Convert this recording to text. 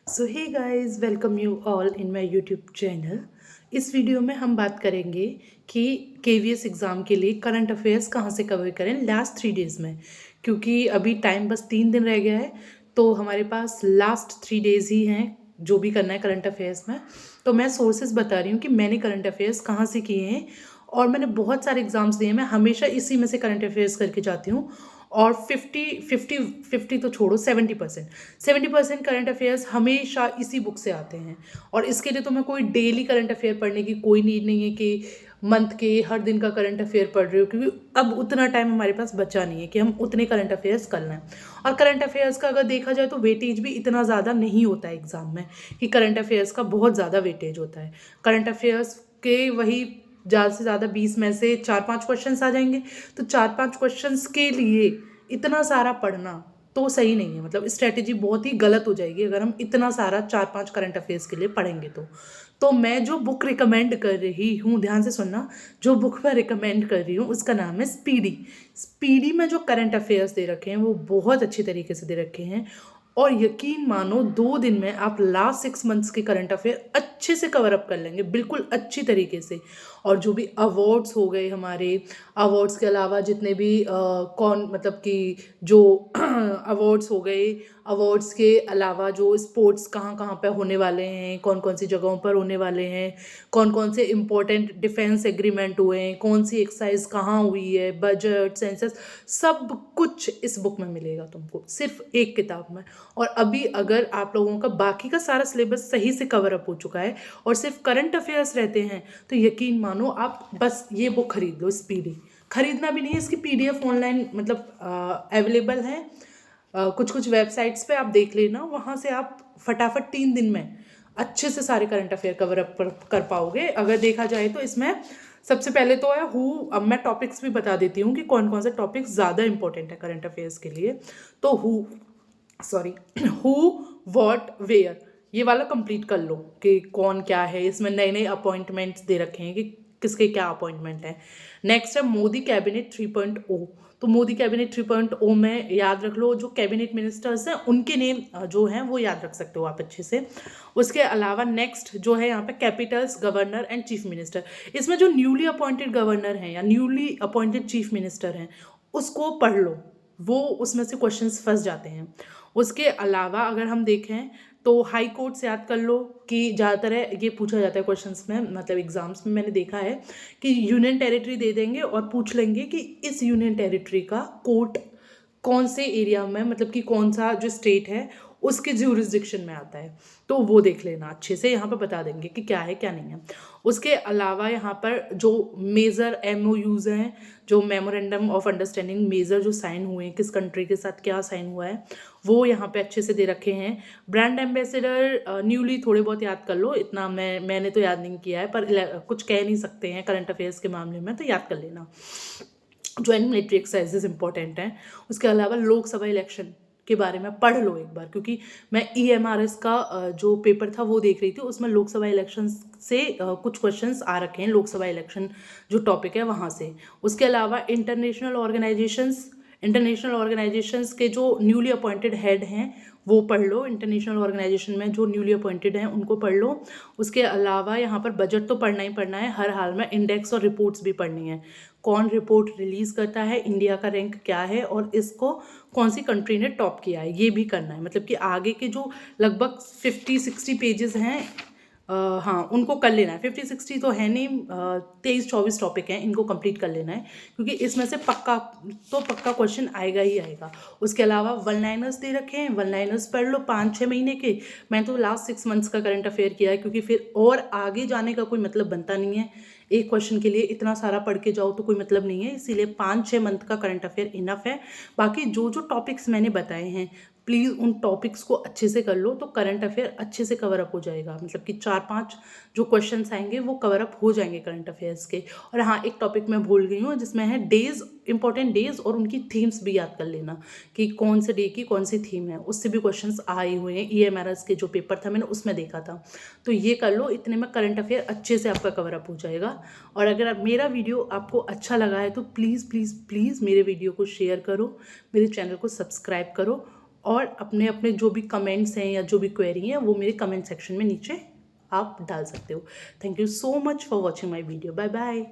So hey guys, welcome you all in my YouTube channel. इस video में हम बात करेंगे कि केवीएस एग्ज़ाम के लिए करंट अफेयर्स कहाँ से कवर करें लास्ट 3 डेज़ में, क्योंकि अभी टाइम बस 3 दिन रह गया है। तो हमारे पास लास्ट 3 डेज़ ही हैं जो भी करना है करंट अफेयर्स में। तो मैं सोर्सेज बता रही हूँ कि मैंने करंट अफेयर्स कहाँ से किए हैं, और मैंने बहुत सारे एग्जाम्स दिए हैं। मैं हमेशा इसी में से करंट अफेयर्स करके जाती हूँ। और 50 तो छोड़ो, 70% करंट अफेयर्स हमेशा इसी बुक से आते हैं। और इसके लिए तो मैं कोई डेली करंट अफेयर पढ़ने की कोई नीड नहीं है कि मंथ के हर दिन का करंट अफेयर पढ़ रहे हो, क्योंकि अब उतना टाइम हमारे पास बचा नहीं है कि हम उतने करंट अफेयर्स कर लें। और करंट अफेयर्स का अगर देखा जाए तो वेटेज भी इतना ज़्यादा नहीं होता है एग्ज़ाम में, कि करंट अफेयर्स का बहुत ज़्यादा वेटेज होता है। करंट अफेयर्स के वही ज़्यादा से ज़्यादा 20 में से 4-5 क्वेश्चंस आ जाएंगे। तो 4-5 क्वेश्चंस के लिए इतना सारा पढ़ना तो सही नहीं है। मतलब स्ट्रेटेजी बहुत ही गलत हो जाएगी अगर हम इतना सारा 4-5 करंट अफेयर्स के लिए पढ़ेंगे। तो मैं जो बुक रिकमेंड कर रही हूँ, ध्यान से सुनना, जो बुक मैं रिकमेंड कर रही हूँ उसका नाम है स्पीडी। स्पीडी में जो करंट अफेयर्स दे रखे हैं वो बहुत अच्छी तरीके से दे रखे हैं। और यकीन मानो 2 दिन में आप लास्ट 6 मंथ्स के करंट अफेयर अच्छे से कवर अप कर लेंगे, बिल्कुल अच्छी तरीके से। और जो भी अवार्ड्स हो गए हमारे, अवार्ड्स के अलावा जितने भी कौन मतलब कि जो अवार्ड्स हो गए, अवार्ड्स के अलावा जो स्पोर्ट्स कहाँ कहाँ पे होने वाले हैं, कौन कौन सी जगहों पर होने वाले हैं, कौन कौन से इम्पोर्टेंट डिफेंस एग्रीमेंट हुए हैं, कौन सी एक्सरसाइज कहाँ हुई है, बजट, सेंसस, सब कुछ इस बुक में मिलेगा तुमको, सिर्फ एक किताब में। और अभी अगर आप लोगों का बाकी का सारा सिलेबस सही से कवर अप हो चुका है और सिर्फ करंट अफेयर्स रहते हैं, तो यकीन मानो आप बस ये बुक खरीद लो स्पीडी। खरीदना भी नहीं है, इसकी पीडीएफ ऑनलाइन मतलब अवेलेबल है। कुछ कुछ वेबसाइट्स पे आप देख लेना, वहाँ से आप फटाफट 3 दिन में अच्छे से सारे करंट अफेयर कवर अप कर पाओगे। अगर देखा जाए तो इसमें सबसे पहले तो है हु। अब मैं टॉपिक्स भी बता देती हूँ कि कौन कौन से टॉपिक्स ज़्यादा इंपॉर्टेंट है करंट अफेयर्स के लिए। तो सॉरी हु, वॉट, वेयर, ये वाला कंप्लीट कर लो कि कौन क्या है। इसमें नए नए अपॉइंटमेंट्स दे रखे हैं कि किसके क्या अपॉइंटमेंट है। नेक्स्ट है मोदी कैबिनेट 3.0। तो मोदी कैबिनेट 3.0 में याद रख लो, जो कैबिनेट मिनिस्टर्स हैं उनके नेम जो हैं वो याद रख सकते हो आप अच्छे से। उसके अलावा नेक्स्ट जो है यहाँ पे Capitals, governor and chief minister. इसमें जो न्यूली अपॉइंटेड गवर्नर हैं या न्यूली अपॉइंटेड चीफ मिनिस्टर हैं उसको पढ़ लो, वो उसमें से क्वेश्चंस फंस जाते हैं। उसके अलावा अगर हम देखें तो हाई कोर्ट से याद कर लो कि ज़्यादातर है ये पूछा जाता है क्वेश्चंस में, मतलब एग्जाम्स में मैंने देखा है कि यूनियन टेरिटरी दे देंगे और पूछ लेंगे कि इस यूनियन टेरिटरी का कोर्ट कौन से एरिया में, मतलब कि कौन सा जो स्टेट है उसके ज्यूरिसडिक्शन में आता है। तो वो देख लेना अच्छे से, यहाँ पर बता देंगे कि क्या है क्या नहीं है। उसके अलावा यहाँ पर जो मेजर एमओयूज हैं, जो मेमोरेंडम ऑफ अंडरस्टैंडिंग मेजर जो साइन हुए हैं, किस कंट्री के साथ क्या साइन हुआ है, वो यहाँ पे अच्छे से दे रखे हैं। ब्रांड एम्बेसडर न्यूली थोड़े बहुत याद कर लो, इतना मैंने तो याद नहीं किया है, पर कुछ कह नहीं सकते हैं करंट अफेयर्स के मामले में, तो याद कर लेना। ज्वाइंट मिलिट्री एक्सरसाइजेज इंपॉर्टेंट हैं। उसके अलावा लोकसभा इलेक्शन के बारे में पढ़ लो एक बार, क्योंकि मैं ईएमआरएस का जो पेपर था वो देख रही थी, उसमें लोकसभा इलेक्शन से कुछ क्वेश्चंस आ रखे हैं, लोकसभा इलेक्शन जो टॉपिक है वहाँ से। उसके अलावा इंटरनेशनल ऑर्गेनाइजेशंस के जो न्यूली अपॉइंटेड हेड हैं वो पढ़ लो। इंटरनेशनल ऑर्गेनाइजेशन में जो न्यूली अपॉइंटेड हैं उनको पढ़ लो। उसके अलावा यहाँ पर बजट तो पढ़ना ही पढ़ना है हर हाल में, इंडेक्स और रिपोर्ट्स भी पढ़नी है। कौन रिपोर्ट रिलीज़ करता है, इंडिया का रैंक क्या है और इसको कौन सी कंट्री ने टॉप किया है, ये भी करना है। मतलब कि आगे के जो लगभग 50-60 पेजेस हैं, हाँ उनको कर लेना है। 50-60 तो है नहीं, 23-24 टॉपिक हैं, इनको कंप्लीट कर लेना है, क्योंकि इसमें से पक्का क्वेश्चन आएगा ही आएगा। उसके अलावा वन लाइनर्स दे रखे हैं, वन लाइनर्स पढ़ लो 5-6 महीने के। मैं तो लास्ट 6 मंथ्स का करंट अफेयर किया है, क्योंकि फिर और आगे जाने का कोई मतलब बनता नहीं है। एक क्वेश्चन के लिए इतना सारा पढ़ के जाओ तो कोई मतलब नहीं है, इसीलिए 5-6 मंथ का करंट अफेयर इनफ है। बाकी जो जो टॉपिक्स मैंने बताए हैं प्लीज़ उन टॉपिक्स को अच्छे से कर लो, तो करंट अफेयर अच्छे से कवर अप हो जाएगा। मतलब कि 4-5 जो क्वेश्चंस आएंगे वो कवर अप हो जाएंगे करंट अफेयर्स के। और हाँ, एक टॉपिक मैं भूल गई हूँ जिसमें है डेज, इंपॉर्टेंट डेज और उनकी थीम्स भी याद कर लेना कि कौन से डे की कौन सी थीम है, उससे भी क्वेश्चंस आए हुए हैं। ईएमआरएस के जो पेपर था मैंने उसमें देखा था। तो ये कर लो, इतने में करंट अफेयर अच्छे से आपका कवर अप हो जाएगा। और अगर मेरा वीडियो आपको अच्छा लगा है तो प्लीज़ प्लीज़ प्लीज़ मेरे वीडियो को शेयर करो, मेरे चैनल को सब्सक्राइब करो और अपने अपने जो भी कमेंट्स हैं या जो भी क्वेरी हैं वो मेरे कमेंट सेक्शन में नीचे आप डाल सकते हो। Thank you so much for watching my video. Bye bye.